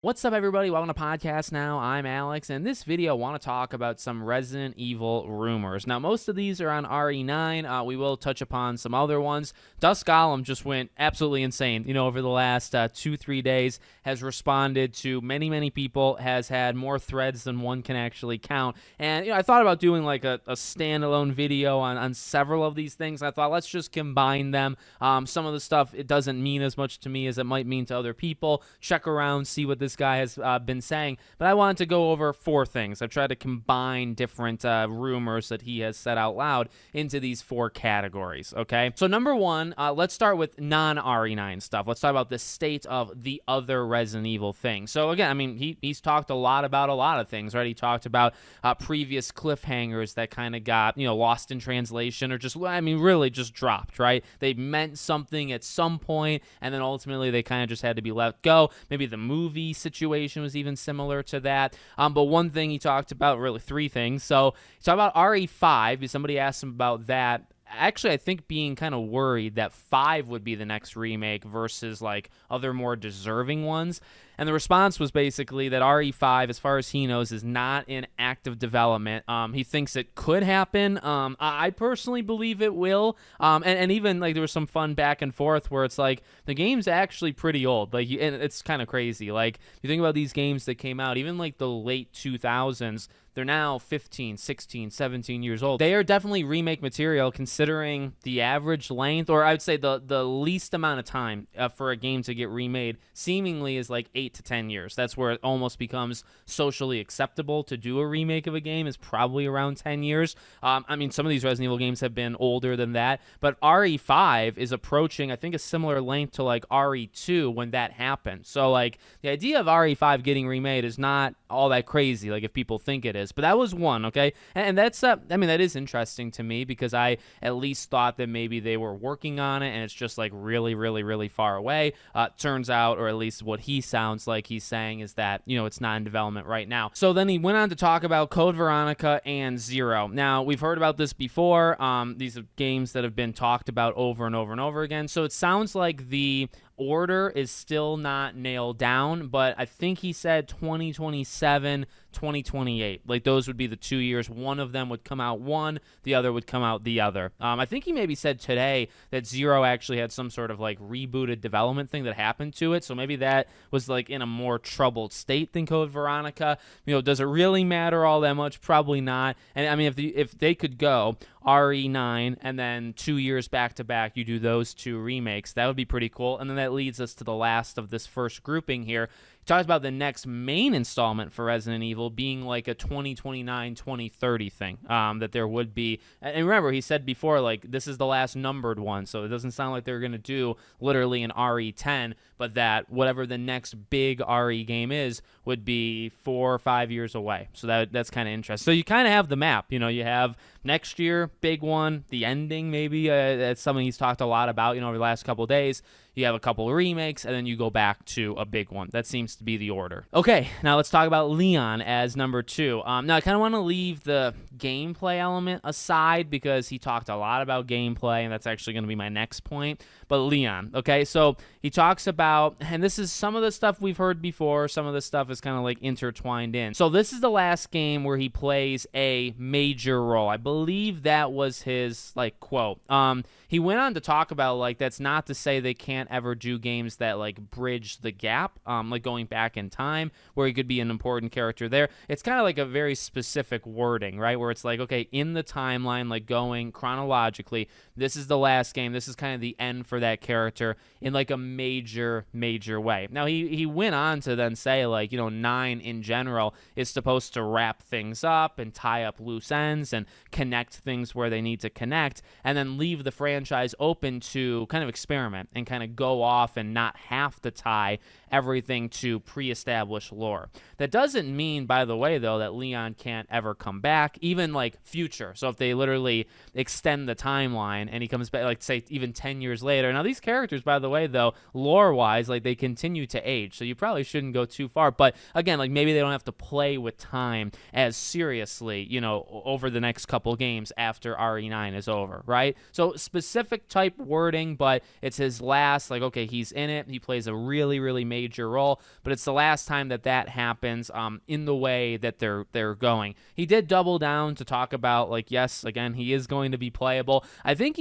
What's up, everybody? Welcome to Podcast Now. I'm Alex, and in this video, I want to talk about some Resident Evil rumors. Now, most of these are on RE9. We will touch upon some other ones. Dusk Golem just went absolutely insane, over the last 2-3 days, has responded to many people, has had more threads than one can actually count. And, I thought about doing like a standalone video on several of these things. I thought, let's just combine them. Some of the stuff, it doesn't mean as much to me as it might mean to other people. Check around, see what this guy has been saying, but I wanted to go over 4 things. I've tried to combine different rumors that he has said out loud into these 4 categories, okay? So number 1, let's start with non-RE9 stuff. Let's talk about the state of the other Resident Evil thing. So again, I mean, he's talked a lot about a lot of things, right? He talked about previous cliffhangers that kind of got, lost in translation or just, really just dropped, right? They meant something at some point, and then ultimately they kind of just had to be let go. Maybe the movie situation was even similar to that. But one thing he talked about, really 3 things. So he talked about RE5. Somebody asked him about that. Actually, I think being kind of worried that 5 would be the next remake versus like other more deserving ones. And the response was basically that RE5, as far as he knows, is not in active development. He thinks it could happen. I personally believe it will. And even like there was some fun back and forth where it's like the game's actually pretty old. Like, and it's kind of crazy. Like, you think about these games that came out, even like the late 2000s, they're now 15, 16, 17 years old. They are definitely remake material considering the average length, or I would say the least amount of time for a game to get remade seemingly is like 8 to 10 years. That's where it almost becomes socially acceptable to do a remake of a game, is probably around 10 years. Some of these Resident Evil games have been older than that, but RE5 is approaching, I think, a similar length to like RE2 when that happened. So like the idea of RE5 getting remade is not all that crazy, like if people think it is. But that was one, okay? And that's, that is interesting to me because I at least thought that maybe they were working on it and it's just like really far away. Turns out, or at least what he sounds like he's saying, is that, it's not in development right now. So then he went on to talk about Code Veronica and Zero. Now, we've heard about this before. These are games that have been talked about over and over again. So it sounds like the order is still not nailed down, but I think he said 2027, 2028. Like, those would be the 2 years. One of them would come out one, the other would come out the other. I think he maybe said today that Zero actually had some sort of like rebooted development thing that happened to it, so maybe that was like in a more troubled state than Code Veronica. Does it really matter all that much? Probably not. And I mean, if they could go RE9 and then 2 years back to back, you do those 2 remakes, that would be pretty cool. And then that leads us to the last of this first grouping here. He talks about the next main installment for Resident Evil being like a 2029, 2030 thing, that there would be. And remember, he said before, like, this is the last numbered one, so it doesn't sound like they're going to do literally an RE10, but that whatever the next big RE game is would be 4 or 5 years away. So that's kind of interesting. So you kind of have the map. You have next year, big one, the ending maybe. That's something he's talked a lot about, over the last couple of days. You have a couple of remakes, and then you go back to a big one. That seems to be the order. Okay, now let's talk about Leon as number 2. Now, I kind of want to leave the gameplay element aside because he talked a lot about gameplay, and that's actually going to be my next point. But Leon, okay, so he talks about, and this is some of the stuff we've heard before, some of the stuff is kind of like intertwined in. So this is the last game where he plays a major role. I believe that was his, like, quote. He went on to talk about, like, that's not to say they can't ever do games that, like, bridge the gap, like going back in time, where he could be an important character there. It's kind of like a very specific wording, right, where it's like, okay, in the timeline, like going chronologically, this is the last game, this is kind of the end for that character in, like, a major way. Now, he went on to then say, like, 9 in general is supposed to wrap things up and tie up loose ends and connect things where they need to connect, and then leave the franchise open to kind of experiment and kind of go off and not have to tie everything to pre-established lore. That doesn't mean, by the way, though, that Leon can't ever come back, even like future. So if they literally extend the timeline and he comes back, like, say, even 10 years later. Now, these characters, by the way, though, lore-wise, like, they continue to age, so you probably shouldn't go too far. But again, like, maybe they don't have to play with time as seriously, over the next couple games after RE9 is over, right? So specific type wording, but it's his last past. Like, okay, he's in it. He plays a really, really major role, but it's the last time that happens in the way that they're going. He did double down to talk about, like, yes, again, he is going to be playable. I think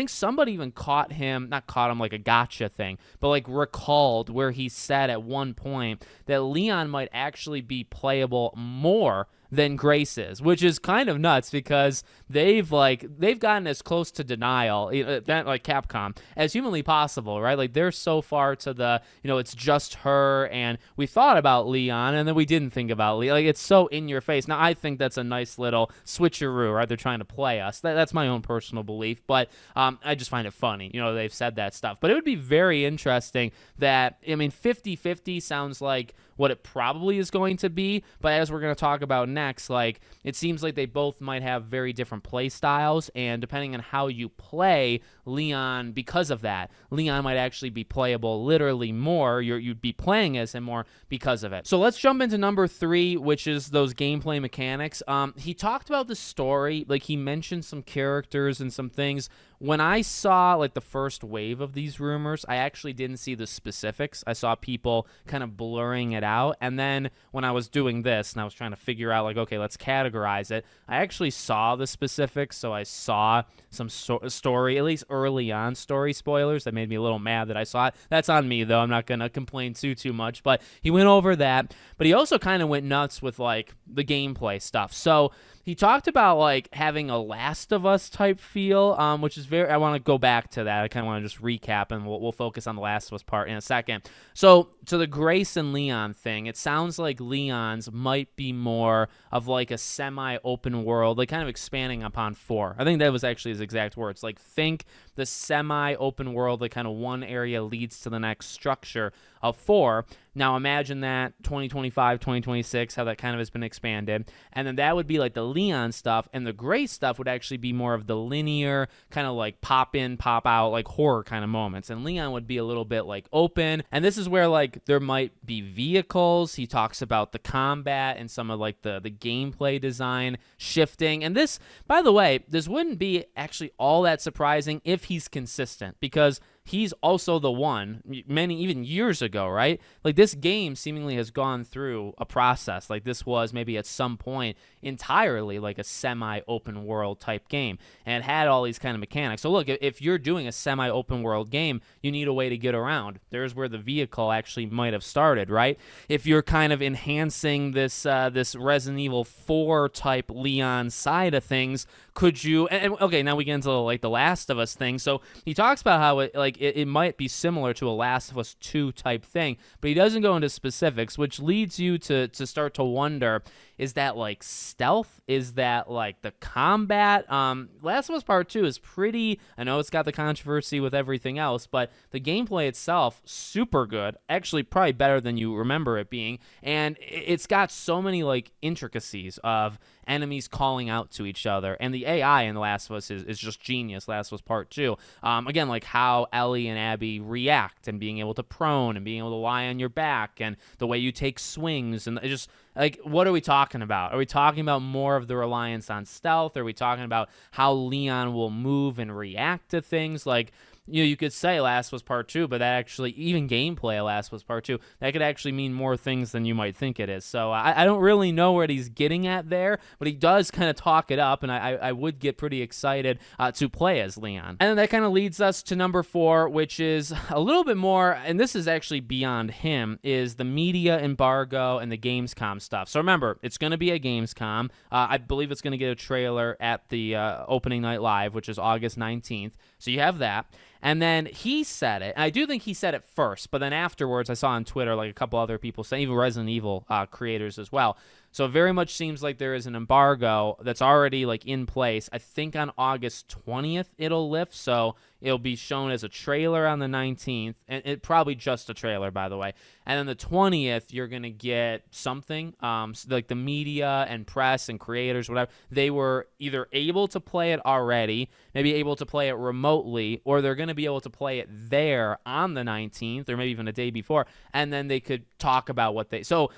somebody even not caught him like a gotcha thing, but like recalled where he said at one point that Leon might actually be playable more than Grace is, which is kind of nuts because they've gotten as close to denial, that like Capcom, as humanly possible, right? Like they're so far to the, it's just her, and we thought about Leon and then we didn't think about Leon. Like it's so in your face. Now I think that's a nice little switcheroo, right? They're trying to play us. That's my own personal belief, but I just find it funny, they've said that stuff. But it would be very interesting that, 50-50 sounds like what it probably is going to be, but as we're going to talk about next, like it seems like they both might have very different play styles, and depending on how you play Leon, because of that, Leon might actually be playable literally more. You'd be playing as him more because of it. So let's jump into number 3, which is those gameplay mechanics. He talked about the story, like he mentioned some characters and some things. When I saw like the first wave of these rumors, I actually didn't see the specifics. I saw people kind of blurring it out. And then when I was doing this and I was trying to figure out like, okay, let's categorize it, I actually saw the specifics. So I saw some story, at least early on story spoilers that made me a little mad that I saw it. That's on me though. I'm not going to complain too much, but he went over that. But he also kind of went nuts with like the gameplay stuff. So he talked about like having a Last of Us type feel, which is I want to go back to that. I kind of want to just recap, and we'll focus on the Last of Us part in a second. So to the Grace and Leon thing, it sounds like Leon's might be more of like a semi-open world, like kind of expanding upon 4. I think that was actually his exact words. Like think the semi-open world, like kind of one area leads to the next structure of 4. Now imagine that 2025, 2026, how that kind of has been expanded. And then that would be like the Leon stuff, and the Grace stuff would actually be more of the linear, kind of like pop in, pop out, like horror kind of moments. And Leon would be a little bit like open. And this is where like there might be vehicles. He talks about the combat and some of like the gameplay design shifting. And this, by the way, this wouldn't be actually all that surprising if he's consistent, because he's also the one, many even years ago, right? Like this game seemingly has gone through a process. Like this was maybe at some point entirely like a semi-open world type game and had all these kind of mechanics. So look, if you're doing a semi-open world game, you need a way to get around. There's where the vehicle actually might have started, right? If you're kind of enhancing this Resident Evil 4 type Leon side of things, could you? And okay, now we get into like the Last of Us thing. So he talks about how it might be similar to a Last of Us 2 type thing, but he doesn't go into specifics, which leads you to start to wonder, is that like stealth? Is that like the combat? Last of Us Part 2 is pretty, I know it's got the controversy with everything else, but the gameplay itself, super good. Actually, probably better than you remember it being. And it's got so many like intricacies of enemies calling out to each other. And the AI in The Last of Us is just genius. Last of Us Part 2. Again, like how Ellie and Abby react and being able to prone and being able to lie on your back and the way you take swings, and it just like, what are we talking about? Are we talking about more of the reliance on stealth? Are we talking about how Leon will move and react to things? Like, you could say Last was Part 2, but that actually, even gameplay of Last was Part 2, that could actually mean more things than you might think it is. So I don't really know what he's getting at there, but he does kind of talk it up, and I would get pretty excited to play as Leon. And then that kind of leads us to number 4, which is a little bit more, and this is actually beyond him, is the media embargo and the Gamescom stuff. So remember, it's going to be a Gamescom. I believe it's going to get a trailer at the opening night live, which is August 19th. So you have that. And then he said it, and I do think he said it first, but then afterwards I saw on Twitter like a couple other people saying, even Resident Evil creators as well. So it very much seems like there is an embargo that's already like in place. I think on August 20th it'll lift, so it'll be shown as a trailer on the 19th, and it probably just a trailer, by the way. And then the 20th, you're going to get something, like the media and press and creators, whatever. They were either able to play it already, maybe able to play it remotely, or they're going to be able to play it there on the 19th, or maybe even a day before, and then they could talk about what they... So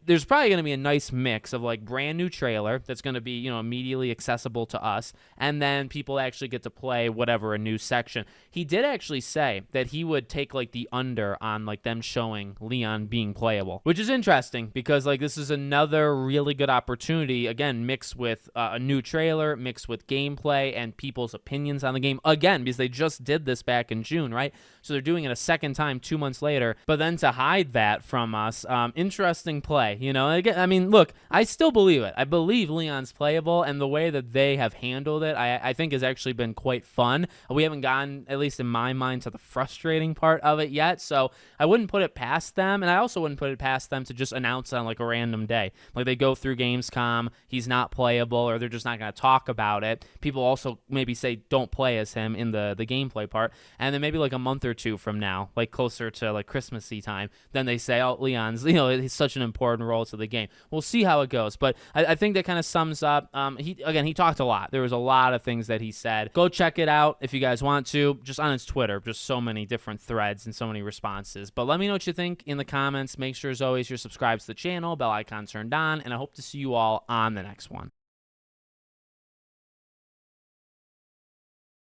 there's probably going to be a nice mix mix of like brand new trailer that's going to be, immediately accessible to us, and then people actually get to play whatever a new section. He did actually say that he would take like the under on like them showing Leon being playable, which is interesting because like this is another really good opportunity, again, mixed with a new trailer, mixed with gameplay and people's opinions on the game, again, because they just did this back in June, right? So they're doing it a second time 2 months later, but then to hide that from us, interesting play. Again, I mean, look, I still believe it. I believe Leon's playable, and the way that they have handled it, I think has actually been quite fun. We haven't gotten, at least in my mind, to the frustrating part of it yet, so I wouldn't put it past them, and I also wouldn't put it past them to just announce on like a random day. Like they go through Gamescom, he's not playable, or they're just not going to talk about it. People also maybe say don't play as him in the gameplay part, and then maybe like a month or two from now, like closer to like Christmassy time, then they say, oh, Leon's, he's such an important role to the game. We'll see how it goes, but I think that kind of sums up. He talked a lot. There was a lot of things that he said. Go check it out if you guys want to, just on his Twitter, just so many different threads and so many responses. But let me know what you think in the comments. Make sure, as always, you're subscribed to the channel, bell icon turned on, and I hope to see you all on the next one.